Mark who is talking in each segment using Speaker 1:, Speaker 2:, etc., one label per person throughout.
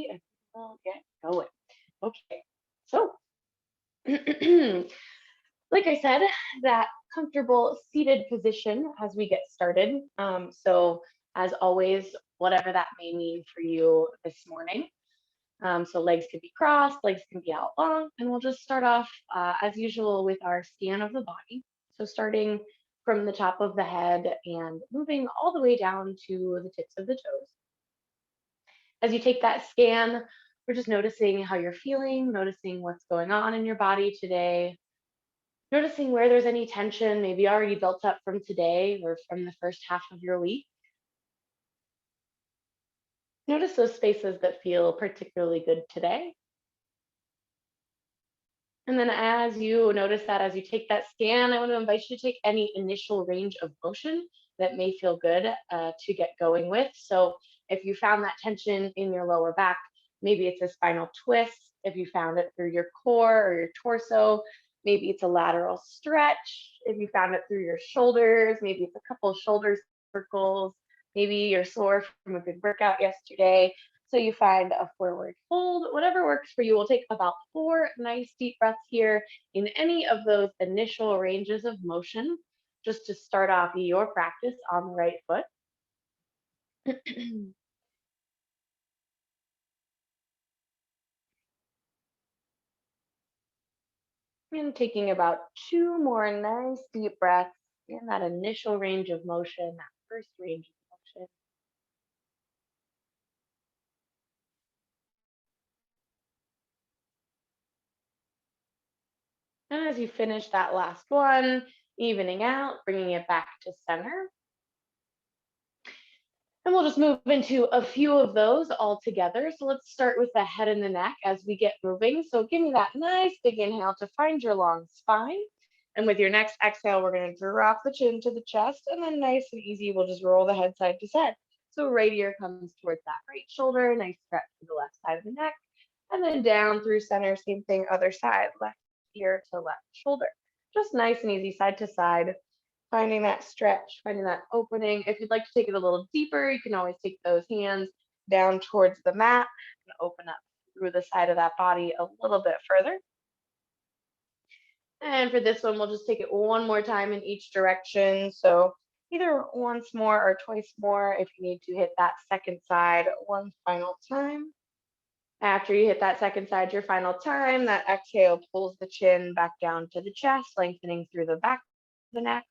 Speaker 1: and we'll get going. Okay, so like I said, that comfortable seated position as we get started. So as always, whatever that may mean for you this morning. So legs could be crossed, legs can be out long, and we'll just start off as usual with our scan of the body. So starting from the top of the head and moving all the way down to the tips of the toes. As you take that scan, we're just noticing how you're feeling, noticing what's going on in your body today, noticing where there's any tension, maybe already built up from today or from the first half of your week. Notice those spaces that feel particularly good today. And then as you notice that, as you take that scan, I want to invite you to take any initial range of motion that may feel good to get going with. So if you found that tension in your lower back, maybe it's a spinal twist. If you found it through your core or your torso, maybe it's a lateral stretch. If you found it through your shoulders, maybe it's a couple of shoulder circles. Maybe you're sore from a good workout yesterday. So you find a forward fold, whatever works for you. We'll take about 4 nice deep breaths here in any of those initial ranges of motion, just to start off your practice on the right foot. And taking about 2 more nice deep breaths in that initial range of motion, that first range of motion. And as you finish that last one, evening out, bringing it back to center. And we'll just move into a few of those all together. So let's start with the head and the neck as we get moving. So give me that nice big inhale to find your long spine. And with your next exhale, we're going to drop the chin to the chest, and then nice and easy, we'll just roll the head side to side. So right ear comes towards that right shoulder, nice stretch to the left side of the neck, and then down through center, same thing, other side, left ear to left shoulder. Just nice and easy side to side, finding that stretch, finding that opening. If you'd like to take it a little deeper, you can always take those hands down towards the mat and open up through the side of that body a little bit further. And for this one, we'll just take it one more time in each direction. So either once more or twice more if you need to hit that second side one final time. After you hit that second side your final time, that exhale pulls the chin back down to the chest, lengthening through the back of the neck.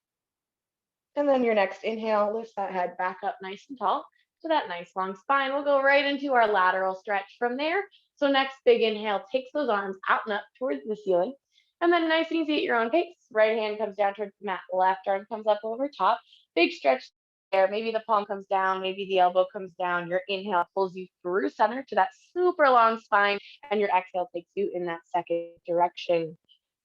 Speaker 1: And then your next inhale lifts that head back up nice and tall to that nice long spine. We'll go right into our lateral stretch from there. So next big inhale takes those arms out and up towards the ceiling. And then nice and easy at your own pace. Right hand comes down towards the mat, left arm comes up over top. Big stretch there. Maybe the palm comes down, maybe the elbow comes down. Your inhale pulls you through center to that super long spine, and your exhale takes you in that second direction.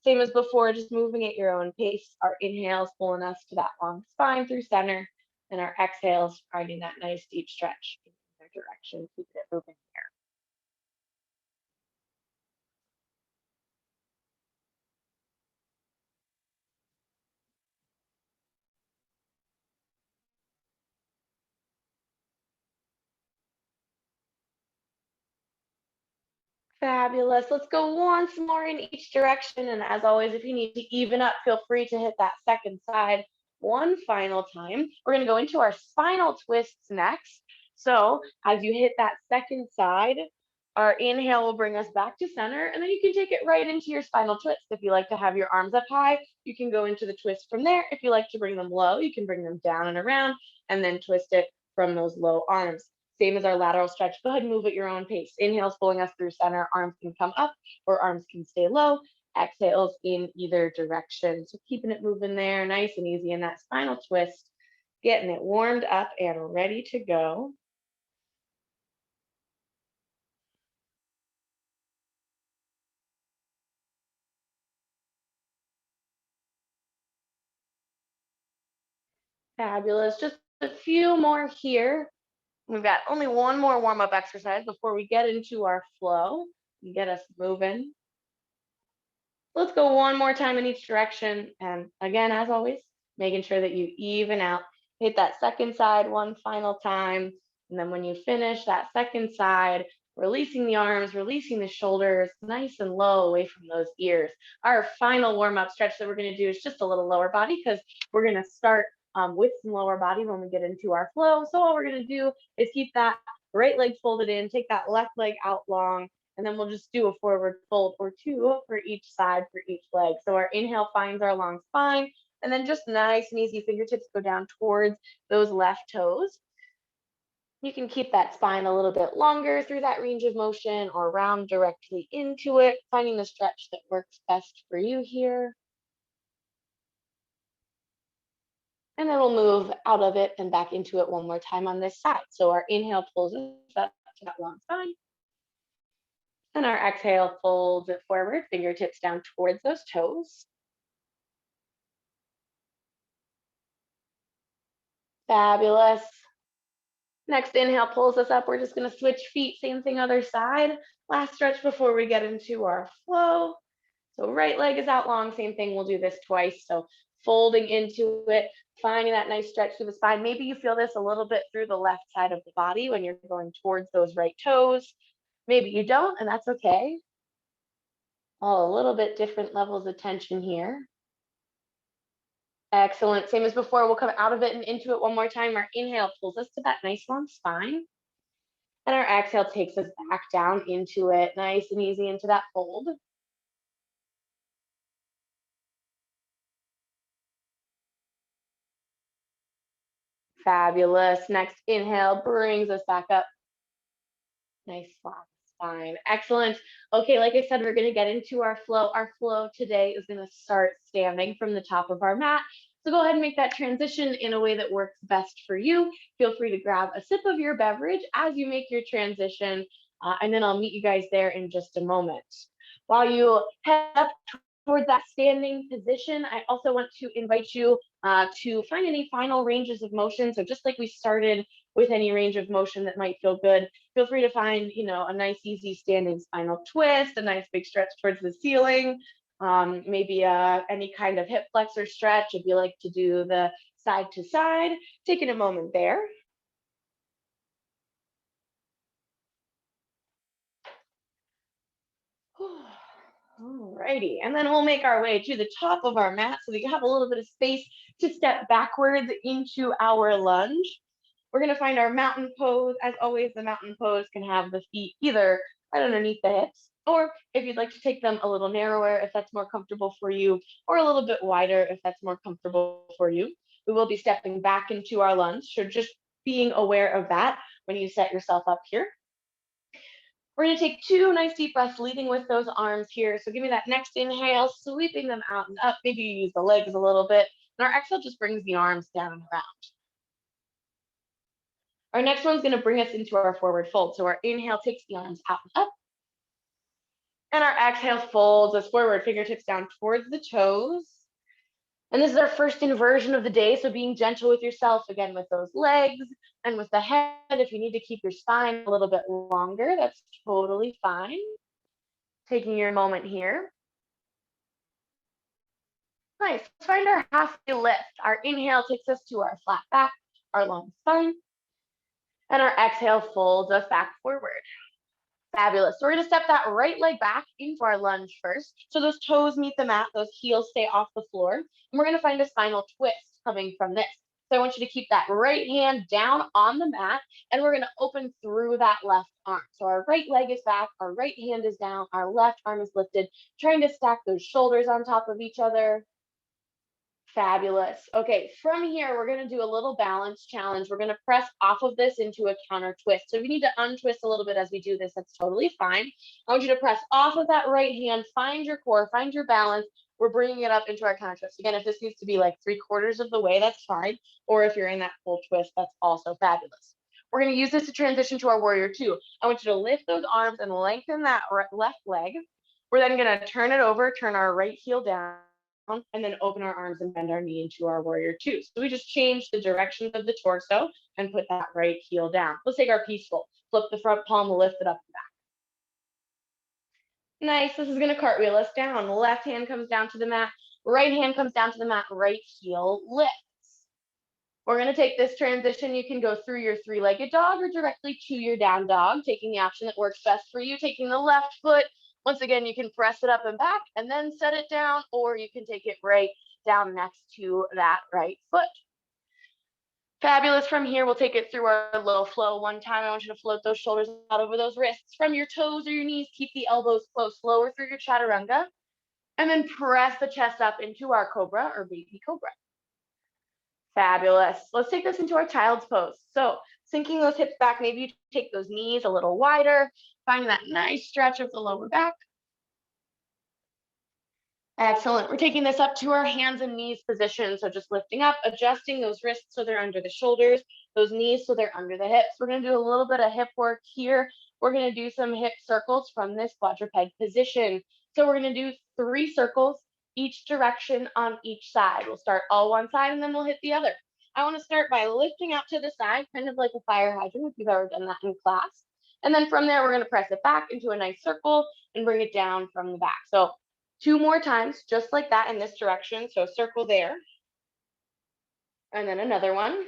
Speaker 1: Same as before, just moving at your own pace. Our inhales pulling us to that long spine through center, and our exhales finding that nice deep stretch in either direction, keeping it moving here. Fabulous. Let's go once more in each direction. And as always, if you need to even up, feel free to hit that second side one final time. We're going to go into our spinal twists next. So as you hit that second side, our inhale will bring us back to center, and then you can take it right into your spinal twist. If you like to have your arms up high, you can go into the twist from there. If you like to bring them low, you can bring them down and around and then twist it from those low arms. Same as our lateral stretch. Go ahead and move at your own pace. Inhales pulling us through center, arms can come up or arms can stay low. Exhales in either direction. So keeping it moving there, nice and easy in that spinal twist, getting it warmed up and ready to go. Fabulous. Just a few more here. We've got only one more warm-up exercise before we get into our flow and get us moving. Let's go one more time in each direction. And again, as always, making sure that you even out. Hit that second side one final time. And then when you finish that second side, Releasing the arms, releasing the shoulders, nice and low away from those ears. Our final warm-up stretch that we're going to do is just a little lower body because we're going to start with some lower body when we get into our flow. So all we're going to do is keep that right leg folded in, take that left leg out long, and then we'll just do a forward fold or two for each side for each leg. So our inhale finds our long spine, and then just nice and easy fingertips go down towards those left toes. You can keep that spine a little bit longer through that range of motion or round directly into it, finding the stretch that works best for you here. And then we'll move out of it and back into it one more time on this side. So our inhale pulls us up to that long spine. And our exhale folds it forward, fingertips down towards those toes. Fabulous. Next inhale pulls us up. We're just going to switch feet, same thing other side. Last stretch before we get into our flow. So right leg is out long, same thing, we'll do this twice. So folding into it, finding that nice stretch through the spine. Maybe you feel this a little bit through the left side of the body when you're going towards those right toes. Maybe you don't, and that's okay. All a little bit different levels of tension here. Excellent, same as before, we'll come out of it and into it one more time. Our inhale pulls us to that nice long spine. And our exhale takes us back down into it, nice and easy into that fold. Fabulous. Next inhale brings us back up. Nice flat spine. Excellent. Okay, like I said, we're going to get into our flow. Our flow today is going to start standing from the top of our mat. So go ahead and make that transition in a way that works best for you. Feel free to grab a sip of your beverage as you make your transition, and then I'll meet you guys there in just a moment. While you head up towards that standing position, I also want to invite you to find any final ranges of motion. So just like we started with any range of motion that might feel good, feel free to find, a nice, easy standing spinal twist, a nice big stretch towards the ceiling, maybe any kind of hip flexor stretch if you like to do the side to side. Taking a moment there. Alrighty, and then we'll make our way to the top of our mat so we have a little bit of space to step backwards into our lunge. We're gonna find our mountain pose. As always, the mountain pose can have the feet either right underneath the hips, or if you'd like to take them a little narrower, if that's more comfortable for you, or a little bit wider, if that's more comfortable for you. We will be stepping back into our lunge, so just being aware of that when you set yourself up here. We're gonna take two nice deep breaths, leading with those arms here. So give me that next inhale, sweeping them out and up. Maybe you use the legs a little bit. And our exhale just brings the arms down and around. Our next one's gonna bring us into our forward fold. So our inhale takes the arms out and up. And our exhale folds us forward, fingertips down towards the toes. And this is our first inversion of the day. So being gentle with yourself, again, with those legs and with the head. If you need to keep your spine a little bit longer, that's totally fine. Taking your moment here. Nice. Let's find our halfway lift. Our inhale takes us to our flat back, our long spine. And our exhale folds us back forward. Fabulous. So we're going to step that right leg back into our lunge first. So those toes meet the mat, those heels stay off the floor. And we're going to find a spinal twist coming from this. So I want you to keep that right hand down on the mat, and we're going to open through that left arm. So our right leg is back, our right hand is down, our left arm is lifted, trying to stack those shoulders on top of each other. Fabulous. Okay, from here, we're going to do a little balance challenge. We're going to press off of this into a counter twist. So if you need to untwist a little bit as we do this, that's totally fine. I want you to press off of that right hand, find your core, find your balance. We're bringing it up into our counter twist. Again, if this needs to be like 3/4 of the way, that's fine. Or if you're in that full twist, that's also fabulous. We're going to use this to transition to our warrior two. I want you to lift those arms and lengthen that left leg. We're then going to turn it over, turn our right heel down, and then open our arms and bend our knee into our warrior two. So we just change the direction of the torso and put that right heel down. Let's take our peaceful. Flip the front palm, lift it up and back. Nice. This is going to cartwheel us down. Left hand comes down to the mat. Right hand comes down to the mat. Right heel lifts. We're going to take this transition. You can go through your three-legged dog or directly to your down dog, taking the option that works best for you, taking the left foot. Once again, you can press it up and back and then set it down, or you can take it right down next to that right foot. Fabulous. From here, we'll take it through our low flow. One time, I want you to float those shoulders out over those wrists. From your toes or your knees, keep the elbows close, lower through your chaturanga, and then press the chest up into our cobra or baby cobra. Fabulous. Let's take this into our child's pose. So sinking those hips back, maybe you take those knees a little wider, finding that nice stretch of the lower back. Excellent. We're taking this up to our hands and knees position. So just lifting up, adjusting those wrists so they're under the shoulders, those knees so they're under the hips. We're going to do a little bit of hip work here. We're going to do some hip circles from this quadruped position. So we're going to do 3 circles, each direction on each side. We'll start all one side and then we'll hit the other. I want to start by lifting out to the side, kind of like a fire hydrant if you've ever done that in class. And then from there, we're going to press it back into a nice circle and bring it down from the back. So 2 more times, just like that in this direction. So circle there. And then another one.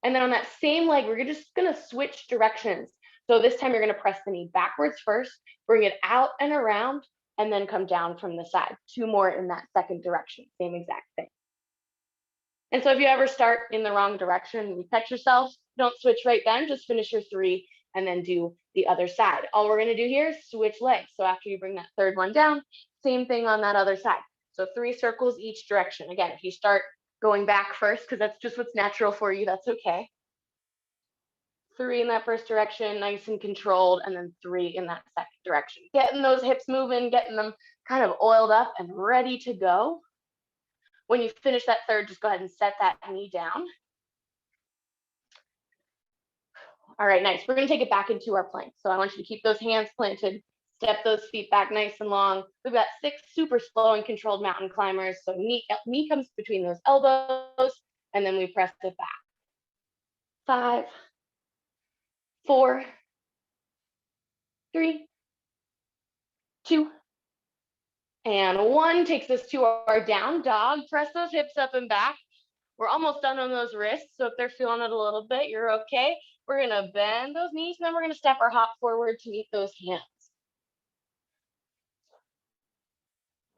Speaker 1: And then on that same leg, we're just going to switch directions. So this time you're going to press the knee backwards first, bring it out and around, and then come down from the side. 2 more in that second direction, same exact thing. And so if you ever start in the wrong direction and you catch yourself, don't switch right then, just finish your 3 and then do the other side. All we're going to do here is switch legs. So after you bring that third one down, same thing on that other side. So 3 circles each direction. Again, if you start going back first, because that's just what's natural for you, that's okay. 3 in that first direction, nice and controlled, and then 3 in that second direction. Getting those hips moving, getting them kind of oiled up and ready to go. When you finish that third, just go ahead and set that knee down. All right, nice. We're going to take it back into our plank. So I want you to keep those hands planted, step those feet back nice and long. We've got 6 super slow and controlled mountain climbers. So knee comes between those elbows, and then we press it back. 5, 4, 3, 2, and 1. Takes us to our down dog. Press those hips up and back. We're almost done on those wrists, so if they're feeling it a little bit, you're okay. We're going to bend those knees, and then we're going to step our hop forward to meet those hands.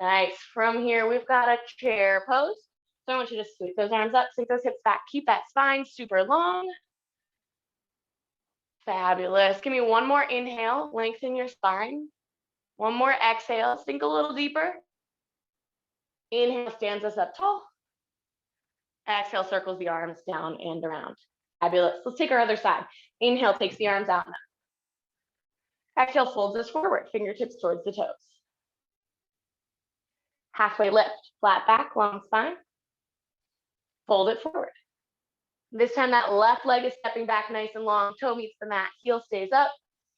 Speaker 1: Nice. From here, we've got a chair pose. So I want you to sweep those arms up, sink those hips back. Keep that spine super long. Fabulous. Give me one more inhale, lengthen your spine. One more exhale, sink a little deeper. Inhale stands us up tall. Exhale circles the arms down and around. Fabulous. Let's take our other side. Inhale takes the arms out. Exhale folds us forward, fingertips towards the toes. Halfway lift, flat back, long spine. Fold it forward. This time that left leg is stepping back nice and long, toe meets the mat, heel stays up.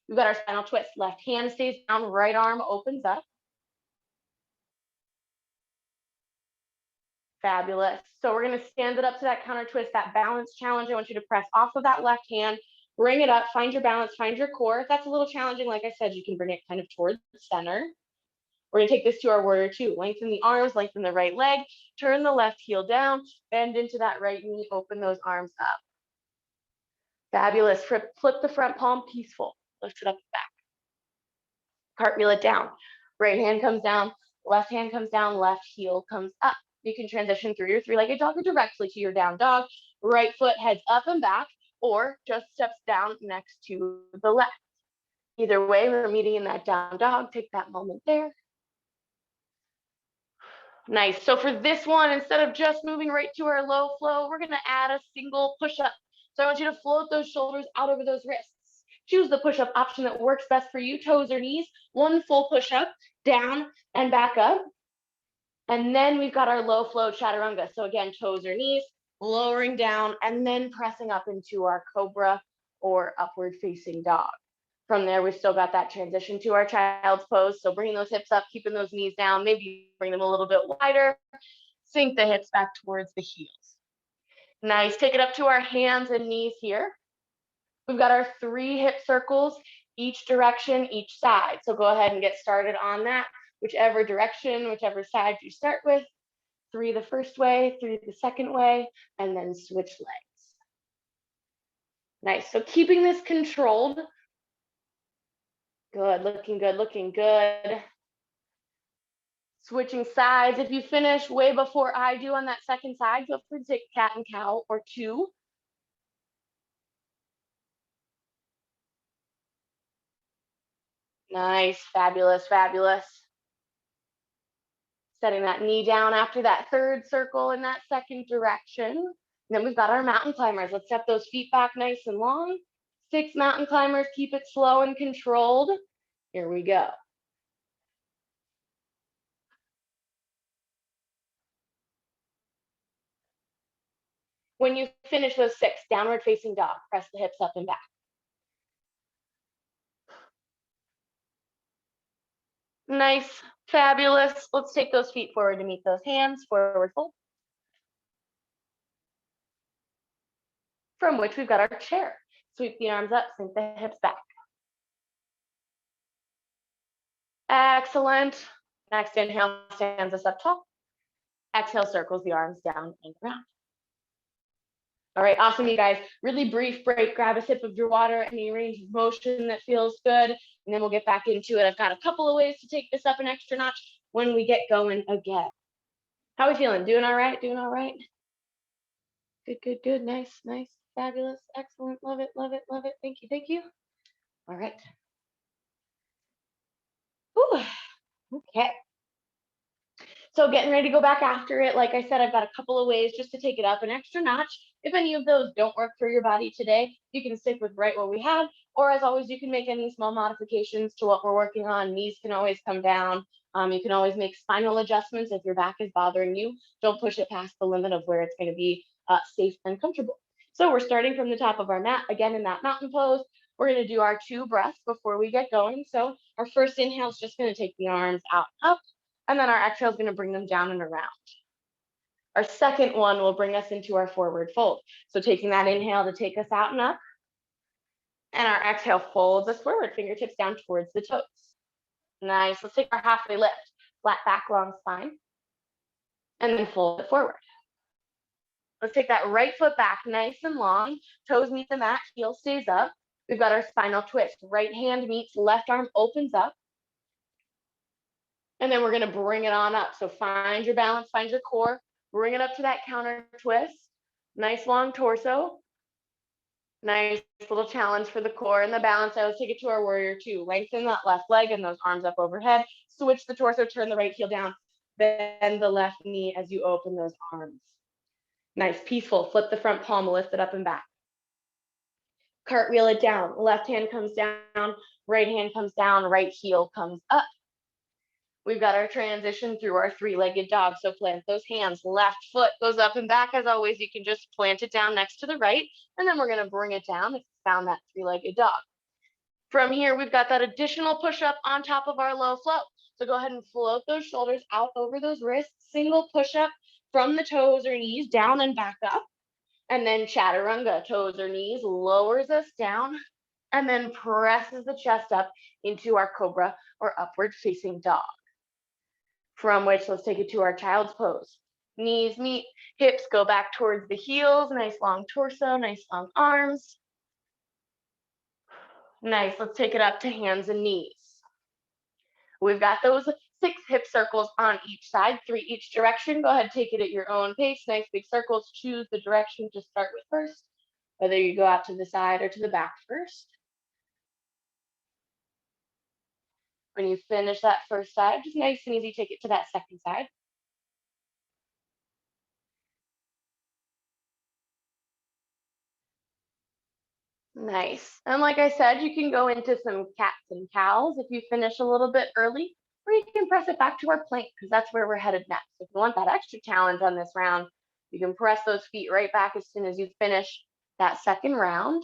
Speaker 1: We've got our spinal twist. Left hand stays down, right arm opens up. Fabulous. So we're going to stand it up to that counter twist, that balance challenge. I want you to press off of that left hand, bring it up, find your balance, find your core. If that's a little challenging, like I said, you can bring it kind of towards the center. We're going to take this to our warrior 2. Lengthen the arms, lengthen the right leg, turn the left heel down, bend into that right knee, open those arms up. Fabulous. Flip the front palm, peaceful. Lift it up and back. Cartwheel it down. Right hand comes down, left hand comes down, left heel comes up. You can transition through your 3-legged dog or directly to your down dog. Right foot heads up and back, or just steps down next to the left. Either way, we're meeting in that down dog. Take that moment there. Nice. So for this one, instead of just moving right to our low flow, we're going to add a single push-up. So I want you to float those shoulders out over those wrists. Choose the push-up option that works best for you, toes or knees. 1 full push-up, down and back up. And then we've got our low flow chaturanga. So again, toes or knees, lowering down, and then pressing up into our cobra or upward facing dog. From there, we've still got that transition to our child's pose. So bringing those hips up, keeping those knees down, maybe bring them a little bit wider, sink the hips back towards the heels. Nice. Take it up to our hands and knees here. We've got our 3 hip circles, each direction, each side. So go ahead and get started on that. Whichever direction, whichever side you start with, 3 the first way, 3 the second way, and then switch legs. Nice. So keeping this controlled. Good, looking good, looking good. Switching sides. If you finish way before I do on that second side, feel free to take cat and cow or two. Nice, fabulous, fabulous. Setting that knee down after that third circle in that second direction. And then we've got our mountain climbers. Let's step those feet back nice and long. 6 mountain climbers, keep it slow and controlled. Here we go. When you finish those 6, downward facing dog, press the hips up and back. Nice, fabulous. Let's take those feet forward to meet those hands, forward fold. From which we've got our chair. Sweep the arms up, sink the hips back. Excellent. Next inhale stands us up tall. Exhale circles the arms down and around. All right, awesome, you guys. Really brief break. Grab a sip of your water, any range of motion that feels good, and then we'll get back into it. I've got a couple of ways to take this up an extra notch when we get going again. How are we feeling? Doing all right? Doing all right? Good, good, good. Nice, nice, fabulous, excellent. Love it, love it, love it. Thank you, thank you. All right. Whew. Okay. So getting ready to go back after it. Like I said, I've got a couple of ways just to take it up an extra notch. If any of those don't work for your body today, you can stick with right what we have. Or as always, you can make any small modifications to what we're working on. Knees can always come down. You can always make spinal adjustments if your back is bothering you. Don't push it past the limit of where it's going to be safe and comfortable. So we're starting from the top of our mat, again in that mountain pose. We're going to do our 2 breaths before we get going. So our first inhale is just going to take the arms out and up. And then our exhale is going to bring them down and around. Our second one will bring us into our forward fold. So taking that inhale to take us out and up. And our exhale folds us forward, fingertips down towards the toes. Nice. Let's take our halfway lift. Flat back, long spine. And then fold it forward. Let's take that right foot back, nice and long. Toes meet the mat, heel stays up. We've got our spinal twist. Right hand meets left arm, opens up. And then we're going to bring it on up. So find your balance, find your core, bring it up to that counter twist. Nice long torso. Nice little challenge for the core and the balance. Let's take it to our warrior 2. Lengthen that left leg and those arms up overhead. Switch the torso, turn the right heel down. Bend the left knee as you open those arms. Nice, peaceful. Flip the front palm, lift it up and back. Cartwheel it down. Left hand comes down, right hand comes down, right heel comes up. We've got our transition through our 3-legged dog. So plant those hands. Left foot goes up and back. As always, you can just plant it down next to the right. And then we're going to bring it down if you found that 3-legged dog. From here, we've got that additional push-up on top of our low float. So go ahead and float those shoulders out over those wrists. Single push-up from the toes or knees down and back up. And then chaturanga, toes or knees, lowers us down and then presses the chest up into our cobra or upward facing dog. From which, let's take it to our child's pose. Knees meet, hips go back towards the heels, nice long torso, nice long arms. Nice, let's take it up to hands and knees. We've got those 6 hip circles on each side, 3 each direction. Go ahead, take it at your own pace. Nice big circles, choose the direction to start with first, whether you go out to the side or to the back first. When you finish that first side, just nice and easy, take it to that second side. Nice. And like I said, you can go into some cats and cows if you finish a little bit early, or you can press it back to our plank because that's where we're headed next. If you want that extra challenge on this round, you can press those feet right back as soon as you finish that second round.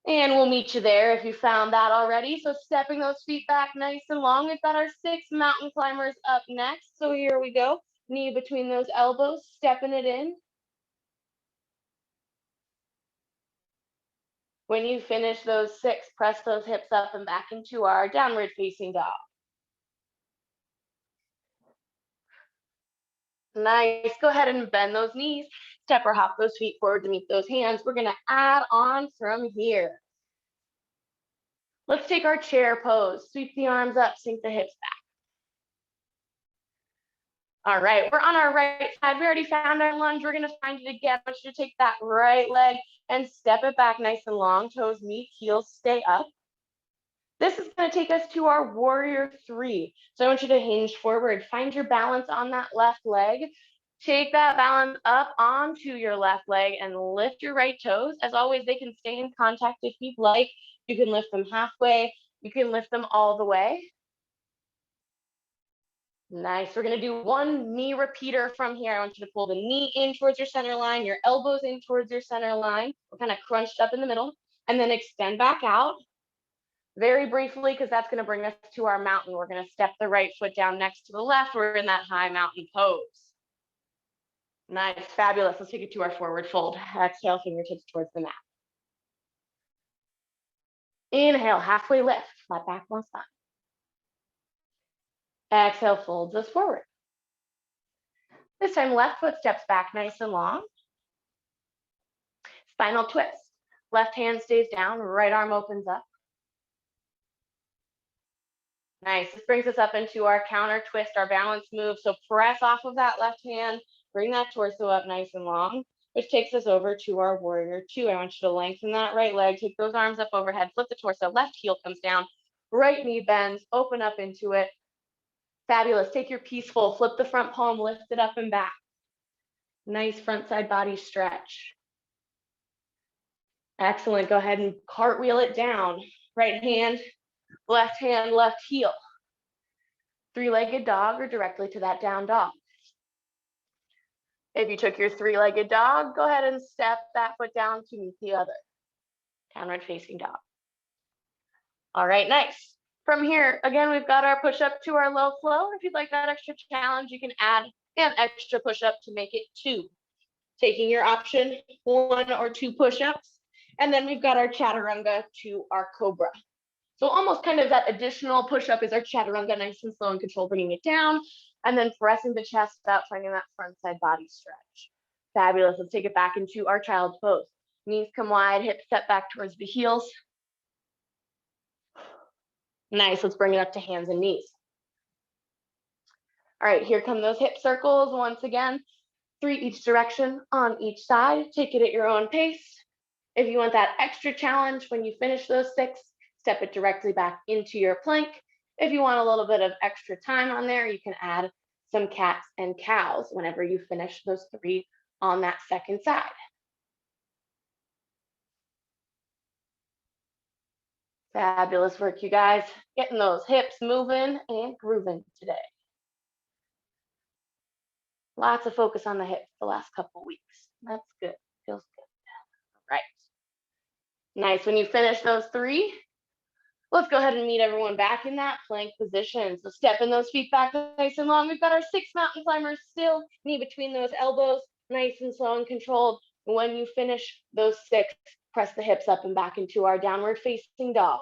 Speaker 1: And we'll meet you there if you found that already. So stepping those feet back nice and long. We've got our 6 mountain climbers up next. So here we go. Knee between those elbows, stepping it in. When you finish those 6, press those hips up and back into our downward facing dog. Nice. Go ahead and bend those knees. Step or hop those feet forward to meet those hands. We're going to add on from here. Let's take our chair pose. Sweep the arms up, sink the hips back. All right, we're on our right side. We already found our lunge. We're going to find it again. I want you to take that right leg and step it back nice and long. Toes meet, heels stay up. This is going to take us to our warrior three. So I want you to hinge forward. Find your balance on that left leg. Take that balance up onto your left leg and lift your right toes. As always, they can stay in contact if you'd like. You can lift them halfway. You can lift them all the way. Nice. We're going to do one knee repeater from here. I want you to pull the knee in towards your center line, your elbows in towards your center line. We're kind of crunched up in the middle. And then extend back out. Very briefly, because that's going to bring us to our mountain. We're going to step the right foot down next to the left. We're in that high mountain pose. Nice, fabulous. Let's take it to our forward fold. Exhale, fingertips towards the mat. Inhale, halfway lift, flat back, long spine. Exhale, folds us forward. This time, left foot steps back nice and long. Spinal twist. Left hand stays down, right arm opens up. Nice. This brings us up into our counter twist, our balance move. So press off of that left hand, bring that torso up nice and long, which takes us over to our warrior two. I want you to lengthen that right leg, take those arms up overhead, flip the torso, left heel comes down, right knee bends, open up into it. Fabulous. Take your peaceful, flip the front palm, lift it up and back. Nice front side body stretch. Excellent. Go ahead and cartwheel it down. Right hand, left heel. Three-legged dog or directly to that down dog. If you took your three-legged dog, go ahead and step that foot down to meet the other. Downward facing dog. All right, nice. From here, again, we've got our push-up to our low flow. If you'd like that extra challenge, you can add an extra push-up to make it 2. Taking your option, 1 or 2 push-ups. And then we've got our chaturanga to our cobra. So almost kind of that additional push-up is our chaturanga, nice and slow and controlled, bringing it down, and then pressing the chest up, finding that front side body stretch. Fabulous. Let's take it back into our child's pose. Knees come wide, hips step back towards the heels. Nice. Let's bring it up to hands and knees. All right, here come those hip circles once again. 3 each direction on each side. Take it at your own pace. If you want that extra challenge when you finish those 6, step it directly back into your plank. If you want a little bit of extra time on there, you can add some cats and cows whenever you finish those 3 on that second side. Fabulous work, you guys. Getting those hips moving and grooving today. Lots of focus on the hips the last couple weeks. That's good. Feels good. All right. Nice. When you finish those 3, let's go ahead and meet everyone back in that plank position. So stepping those feet back nice and long. We've got our 6 mountain climbers still, knee between those elbows, nice and slow and controlled. When you finish those 6, press the hips up and back into our downward facing dog.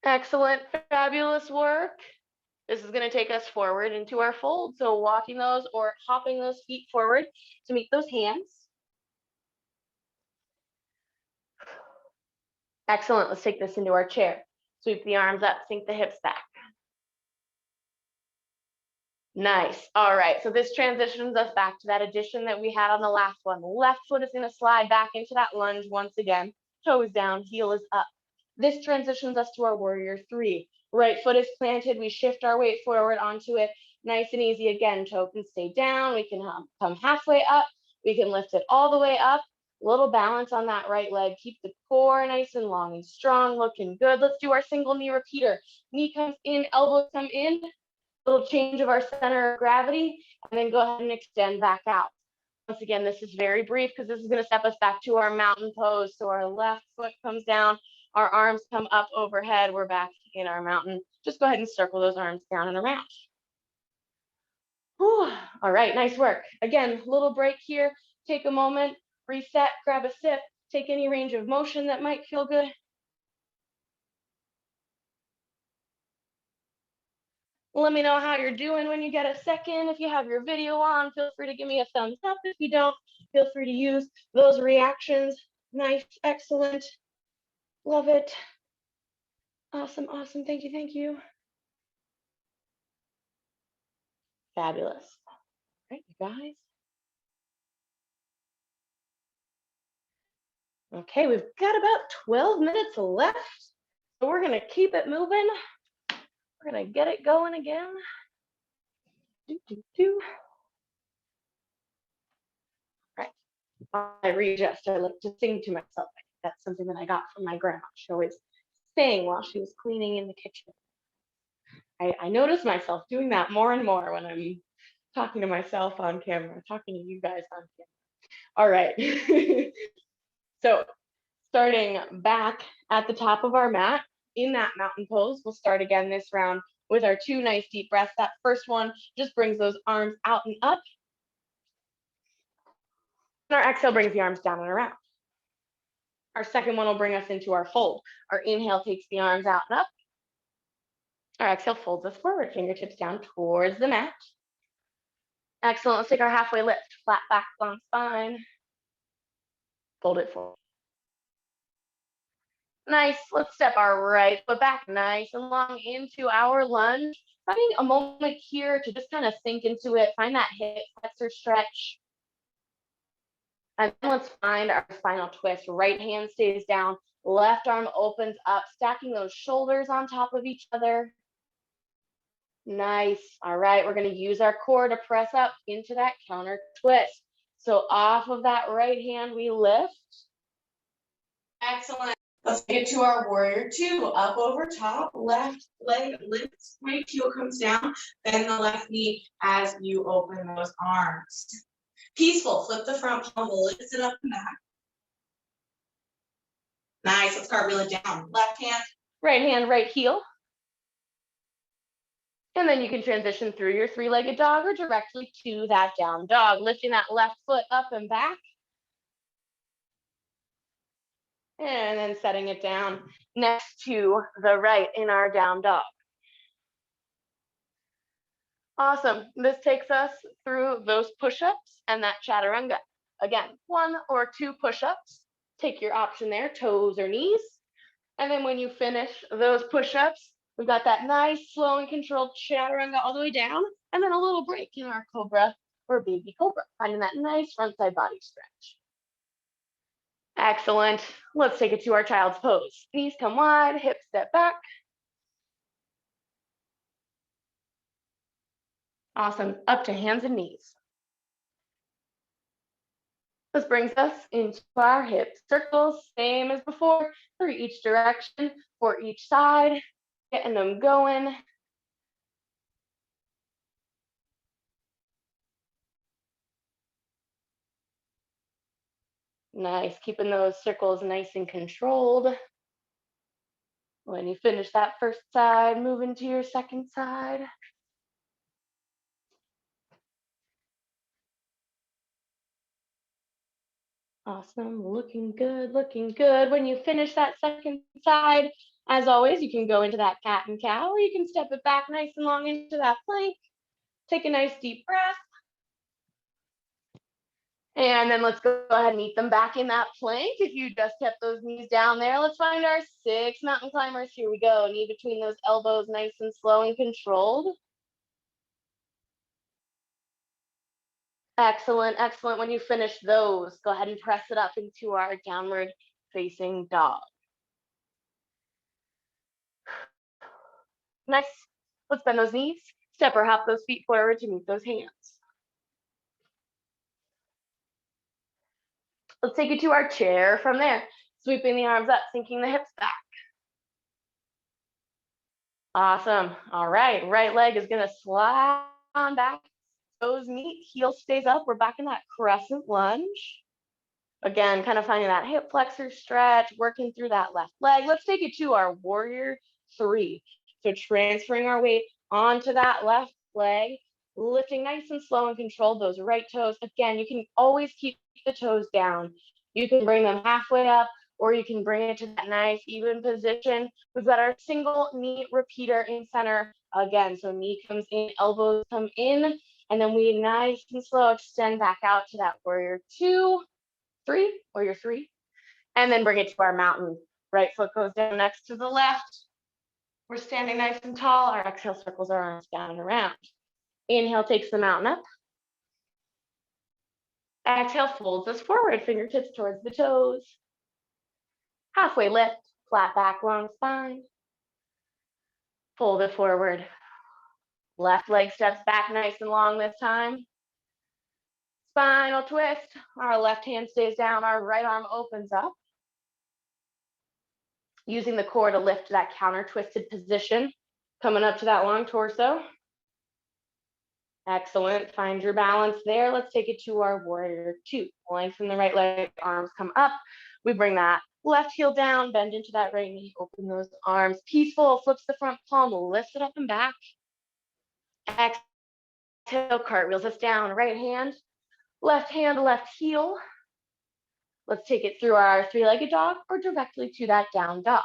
Speaker 1: Excellent, fabulous work. This is going to take us forward into our fold. So walking those or hopping those feet forward to meet those hands. Excellent. Let's take this into our chair. Sweep the arms up, sink the hips back. Nice. All right. So this transitions us back to that addition that we had on the last one. The left foot is going to slide back into that lunge once again. Toes down, heel is up. This transitions us to our warrior 3. Right foot is planted. We shift our weight forward onto it. Nice and easy again. Toe can stay down. We can come halfway up. We can lift it all the way up. A little balance on that right leg. Keep the core nice and long and strong. Looking good. Let's do our single knee repeater. Knee comes in, elbows come in. Little change of our center of gravity, and then go ahead and extend back out. Once again, this is very brief because this is going to step us back to our mountain pose. So our left foot comes down, our arms come up overhead. We're back in our mountain. Just go ahead and circle those arms down in a mat. Whew. All right, nice work. Again, little break here. Take a moment, reset, grab a sip, Take any range of motion that might feel good. Let me know how you're doing when you get a second. If you have your video on, feel free to give me a thumbs up. If you don't, feel free to use those reactions. Nice, excellent. Love it. Awesome, awesome. Thank you, thank you. Fabulous. All right, you guys. Okay, we've got about 12 minutes left. So we're gonna keep it moving. We're gonna get it going again. Do, do, do. All right, I readjust. I like to sing to myself. I think that's something that I got from my grandma. She always sang while she was cleaning in the kitchen. I notice myself doing that more and more when I'm talking to myself on camera, talking to you guys on camera. All right. So starting back at the top of our mat in that mountain pose, we'll start again this round with our 2 nice deep breaths. That first one just brings those arms out and up. And our exhale brings the arms down and around. Our second one will bring us into our fold. Our inhale takes the arms out and up. Our exhale folds us forward, fingertips down towards the mat. Excellent. Let's take our halfway lift. Flat back, long spine. Fold it forward. Nice. Let's step our right foot back nice and long into our lunge. Finding a moment here to just kind of sink into it. Find that hip flexor stretch. And then let's find our spinal twist. Right hand stays down. Left arm opens up, stacking those shoulders on top of each other. Nice. All right, we're going to use our core to press up into that counter twist. So off of that right hand, we lift. Excellent. Let's get to our warrior 2. Up over top, left leg lifts, right heel comes down, bend the left knee as you open those arms. Peaceful, flip the front palm, lift it up and back. Nice, let's cartwheel it down. Left hand, right heel. And then you can transition through your 3-legged dog or directly to that down dog, lifting that left foot up and back. And then setting it down next to the right in our down dog. Awesome. This takes us through those push-ups and that chaturanga. Again, 1 or 2 push-ups. Take your option there, toes or knees. And then when you finish those push-ups, we've got that nice, slow and controlled chaturanga all the way down, and then a little break in our cobra or baby cobra, finding that nice front side body stretch. Excellent. Let's take it to our child's pose. Knees come wide, hips step back. Awesome. Up to hands and knees. This brings us into our hip circles, same as before, for each direction, for each side, getting them going. Nice, keeping those circles nice and controlled. When you finish that first side, move into your second side. Awesome, looking good, looking good. When you finish that second side, as always, you can go into that cat and cow, or you can step it back nice and long into that plank. Take a nice deep breath. And then let's go ahead and meet them back in that plank. If you just kept those knees down there, let's find our 6 mountain climbers. Here we go. Knee between those elbows, nice and slow and controlled. Excellent, excellent. When you finish those, go ahead and press it up into our downward facing dog. Nice. Let's bend those knees. Step or hop those feet forward to meet those hands. Let's take it to our chair from there. Sweeping the arms up, sinking the hips back. Awesome. All right, right leg is gonna slide on back. Toes meet, heel stays up. We're back in that crescent lunge. Again, kind of finding that hip flexor stretch, working through that left leg. Let's take it to our warrior 3. So transferring our weight onto that left leg, lifting nice and slow and controlled those right toes. Again, you can always keep the toes down. You can bring them halfway up, or you can bring it to that nice even position. We've got our single knee repeater in center again. So knee comes in, elbows come in, and then we nice and slow extend back out to that warrior 2, 3, or your 3, and then bring it to our mountain. Right foot goes down next to the left. We're standing nice and tall. Our exhale circles our arms down and around. Inhale takes the mountain up. Exhale folds us forward, fingertips towards the toes. Halfway lift, flat back, long spine. Fold it forward. Left leg steps back nice and long this time. Spinal twist. Our left hand stays down, our right arm opens up. Using the core to lift that counter twisted position. Coming up to that long torso. Excellent. Find your balance there. Let's take it to our warrior 2. Lengthen the right leg, arms come up. We bring that left heel down, bend into that right knee, open those arms. Peaceful, flips the front palm, lift it up and back. Exhale, cartwheels us down. Right hand, left heel. Let's take it through our 3-legged dog or directly to that down dog.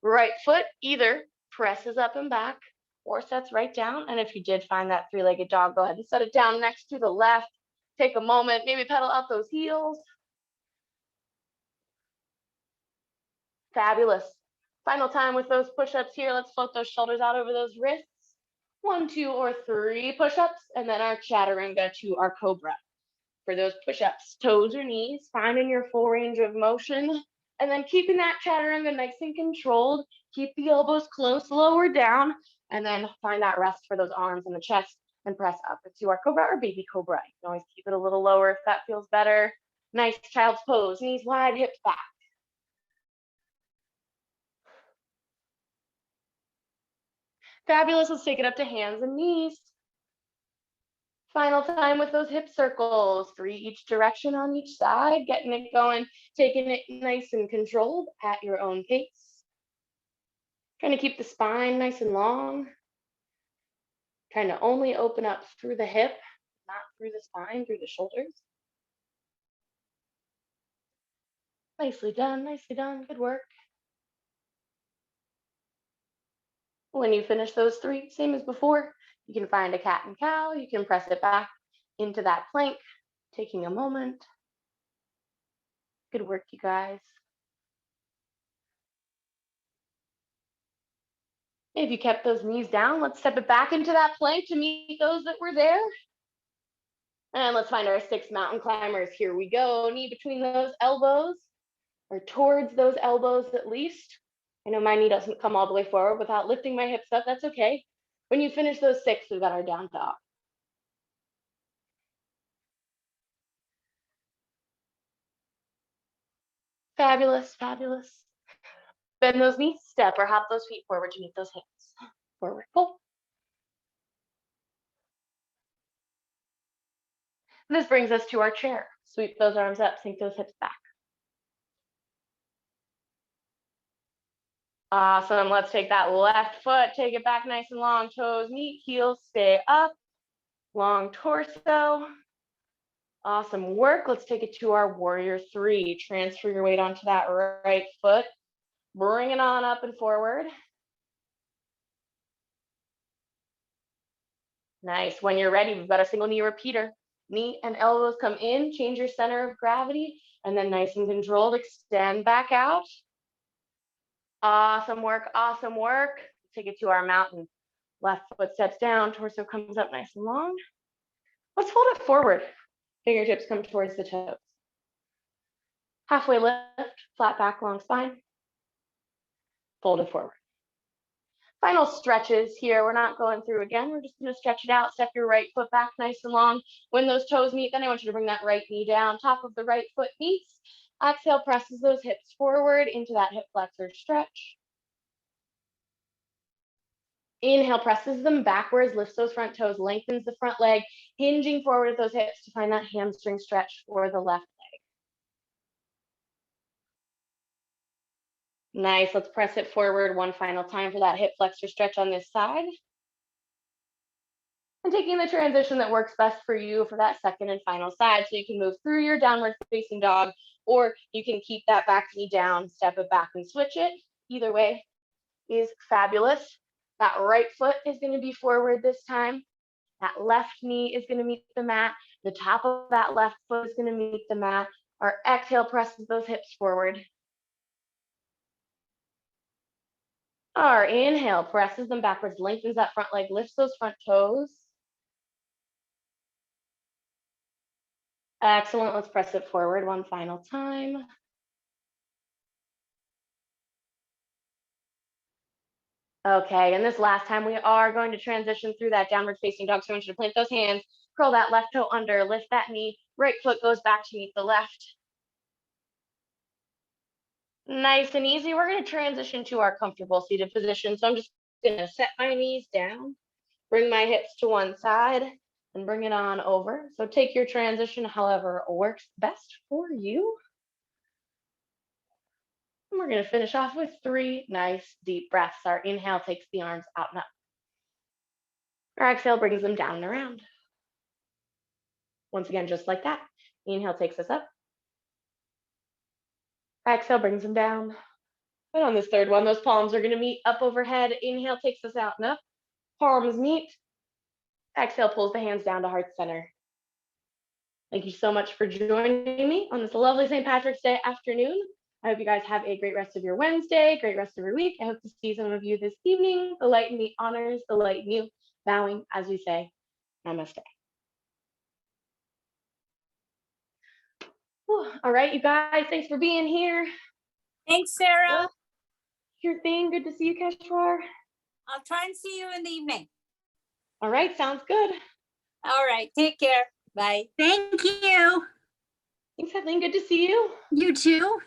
Speaker 1: Right foot either presses up and back or sets right down. And if you did find that 3-legged dog, go ahead and set it down next to the left. Take a moment, maybe pedal out those heels. Fabulous. Final time with those push-ups here. Let's float those shoulders out over those wrists. 1, 2, or 3 push-ups, and then our chaturanga to our cobra. For those push-ups, toes or knees, finding your full range of motion, and then keeping that chaturanga nice and controlled. Keep the elbows close, lower down, and then find that rest for those arms and the chest, and press up to our cobra or baby cobra. You can always keep it a little lower if that feels better. Nice child's pose, knees wide, hips back. Fabulous. Let's take it up to hands and knees. Final time with those hip circles, 3 each direction on each side, getting it going, taking it nice and controlled at your own pace. Trying to keep the spine nice and long. Trying to only open up through the hip, not through the spine, through the shoulders. Nicely done, good work. When you finish those 3, same as before, you can find a cat and cow, you can press it back into that plank, taking a moment. Good work, you guys. If you kept those knees down, let's step it back into that plank to meet those that were there. And let's find our 6 mountain climbers. Here we go. Knee between those elbows, or towards those elbows at least. I know my knee doesn't come all the way forward without lifting my hips up. That's okay. When you finish those 6, we've got our down dog. Fabulous, fabulous. Bend those knees, step or hop those feet forward to meet those hips. Forward, pull. This brings us to our chair. Sweep those arms up, sink those hips back. Awesome. Let's take that left foot, take it back nice and long, toes meet, heels stay up, long torso. Awesome work. Let's take it to our warrior 3. Transfer your weight onto that right foot. Bring it on up and forward. Nice. When you're ready, we've got a single knee repeater. Knee and elbows come in, change your center of gravity, and then nice and controlled, extend back out. Awesome work, awesome work. Take it to our mountain. Left foot steps down, torso comes up nice and long. Let's hold it forward. Fingertips come towards the toes. Halfway lift, flat back, long spine. Fold it forward. Final stretches here. We're not going through again. We're just going to stretch it out. Step your right foot back nice and long. When those toes meet, then I want you to bring that right knee down. Top of the right foot meets. Exhale, presses those hips forward into that hip flexor stretch. Inhale, presses them backwards, lifts those front toes, lengthens the front leg, hinging forward with those hips to find that hamstring stretch for the left leg. Nice. Let's press it forward one final time for that hip flexor stretch on this side. and taking the transition that works best for you for that second and final side. So you can move through your downward facing dog, or you can keep that back knee down, step it back and switch it. Either way is fabulous. That right foot is going to be forward this time. That left knee is going to meet the mat. The top of that left foot is going to meet the mat. Our exhale presses those hips forward. Our inhale presses them backwards, lengthens that front leg, lifts those front toes. Excellent. Let's press it forward one final time. Okay, and this last time we are going to transition through that downward facing dog. So I want you to plant those hands, curl that left toe under, lift that knee, right foot goes back to meet the left. Nice and easy. We're going to transition to our comfortable seated position. So I'm just going to set my knees down, bring my hips to one side, and bring it on over. So take your transition however works best for you. And we're going to finish off with 3 nice deep breaths. Our inhale takes the arms out and up. Our exhale brings them down and around. Once again, just like that. Inhale takes us up. Exhale brings them down. And on this third one, those palms are going to meet up overhead. Inhale takes us out and up. Palms meet. Exhale pulls the hands down to heart center. Thank you so much for joining me on this lovely St. Patrick's Day afternoon. I hope you guys have a great rest of your Wednesday, great rest of your week. I hope to see some of you this evening. The light in me honors the light in you, bowing as we say, namaste. Whew. All right, you guys, thanks for being here.
Speaker 2: Thanks, Sarah.
Speaker 1: Sure thing. Good to see you, Keshwar.
Speaker 2: I'll try and see you in the evening.
Speaker 1: All right, sounds good.
Speaker 2: All right, take care. Bye.
Speaker 3: Thank you.
Speaker 1: Thanks, Kathleen. Good to see you.
Speaker 3: You too.